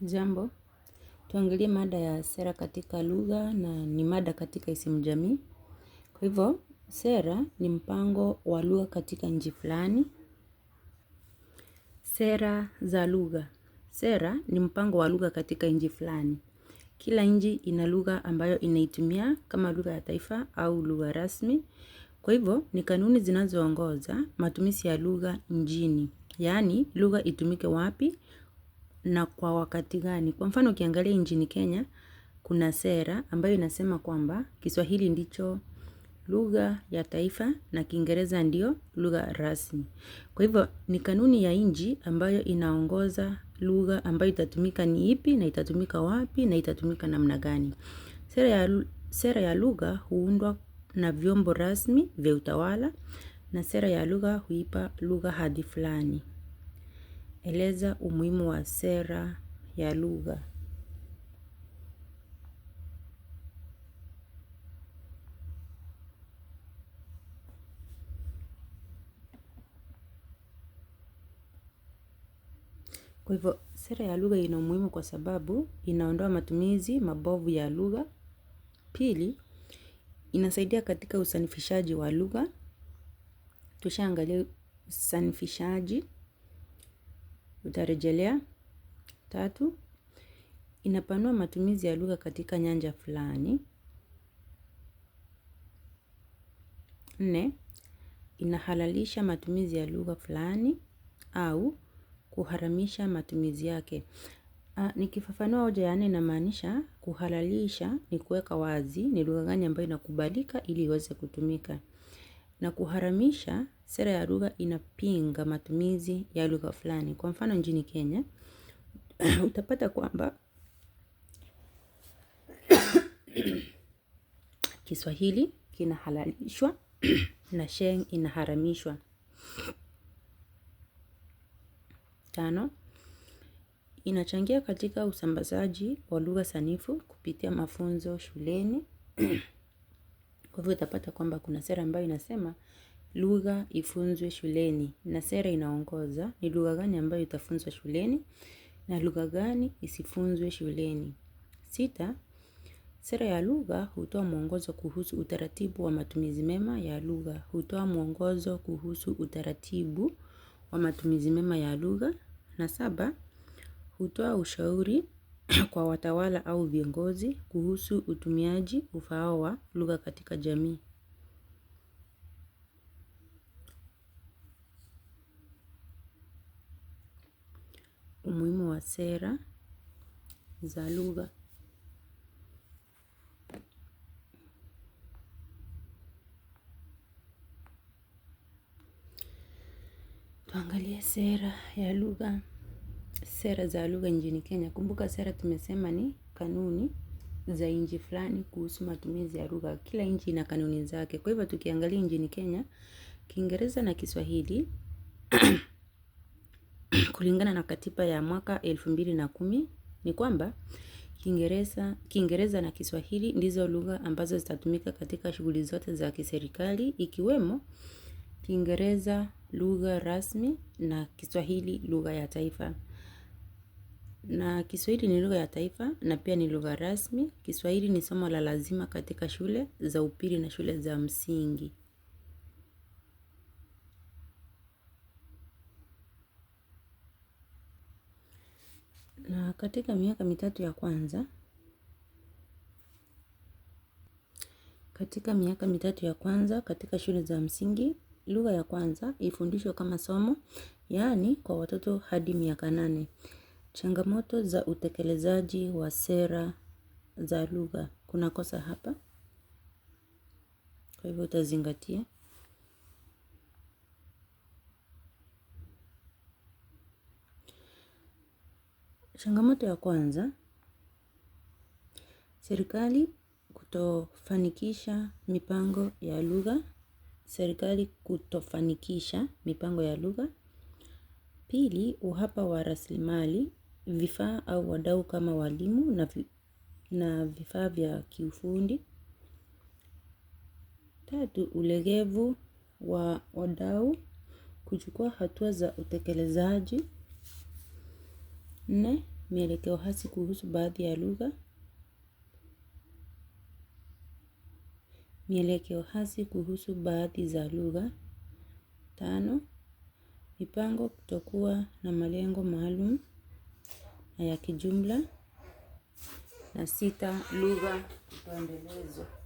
Jambo, tuangalie mada ya sera katika lugha na ni mada katika isimu jamii. Kwa hivyo, sera ni mpango wa lugha katika nchi fulani. Sera za lugha. Sera ni mpango wa lugha katika nchi fulani. Kila nchi ina lugha ambayo inaitumia kama lugha ya taifa au lugha rasmi. Kwa hivyo, ni kanuni zinazoongoza matumizi ya lugha nchini. Yaani, lugha itumike wapi na kwa wakati gani. Kwa mfano ukiangalia nchini Kenya, kuna sera ambayo inasema kwamba Kiswahili ndicho lugha ya taifa na Kiingereza ndio lugha rasmi. Kwa hivyo ni kanuni ya nchi ambayo inaongoza lugha ambayo itatumika ni ipi na itatumika wapi na itatumika namna gani. Sera ya lugha huundwa na vyombo rasmi vya utawala na sera ya lugha huipa lugha hadhi fulani. Eleza umuhimu wa sera ya lugha. Kwa hivyo, sera ya lugha ina umuhimu kwa sababu inaondoa matumizi mabovu ya lugha. Pili, inasaidia katika usanifishaji wa lugha. Tushaangalia usanifishaji, utarejelea. Tatu, inapanua matumizi ya lugha katika nyanja fulani. 4, inahalalisha matumizi ya lugha fulani au kuharamisha matumizi yake. Nikifafanua hoja ya 4 inamaanisha kuhalalisha ni kuweka wazi ni lugha gani ambayo inakubalika ili iweze kutumika. Na kuharamisha, sera ya lugha inapinga matumizi ya lugha fulani. Kwa mfano nchini Kenya, utapata kwamba Kiswahili kinahalalishwa na Sheng inaharamishwa. 5, inachangia katika usambazaji wa lugha sanifu kupitia mafunzo shuleni. Kwa hivyo utapata kwamba kuna sera ambayo inasema lugha ifunzwe shuleni na sera inaongoza ni lugha gani ambayo itafunzwa shuleni na lugha gani isifunzwe shuleni. 6, sera ya lugha hutoa mwongozo kuhusu utaratibu wa matumizi mema ya lugha. Hutoa mwongozo kuhusu utaratibu wa matumizi mema ya lugha. Na 7, hutoa ushauri kwa watawala au viongozi kuhusu utumiaji ufaao wa lugha katika jamii. Umuhimu wa sera za lugha. Tuangalie sera ya lugha. Sera za lugha nchini Kenya. Kumbuka sera tumesema ni kanuni za nchi fulani kuhusu matumizi ya lugha. Kila nchi ina kanuni zake. Kwa hivyo tukiangalia nchini Kenya, Kiingereza na Kiswahili kulingana na katiba ya mwaka 2010 ni kwamba Kiingereza na Kiswahili ndizo lugha ambazo zitatumika katika shughuli zote za kiserikali, ikiwemo Kiingereza lugha rasmi na Kiswahili lugha ya taifa. Na Kiswahili ni lugha ya taifa na pia ni lugha rasmi. Kiswahili ni somo la lazima katika shule za upili na shule za msingi. Na katika miaka mitatu ya kwanza, katika shule za msingi, lugha ya kwanza ifundishwe kama somo, yaani kwa watoto hadi miaka 8. Changamoto za utekelezaji wa sera za lugha. Kuna kosa hapa, kwa hivyo utazingatia. Changamoto ya kwanza, serikali kutofanikisha mipango ya lugha. Pili, uhaba wa rasilimali, vifaa au wadau kama walimu na vifaa vya kiufundi. 3, ulegevu wa wadau kuchukua hatua za utekelezaji. 4, mielekeo hasi kuhusu baadhi ya lugha. Mielekeo hasi kuhusu baadhi za lugha. 5. Mipango kutokuwa na malengo maalum na ya kijumla. Na 6. Lugha kutoendelezwa.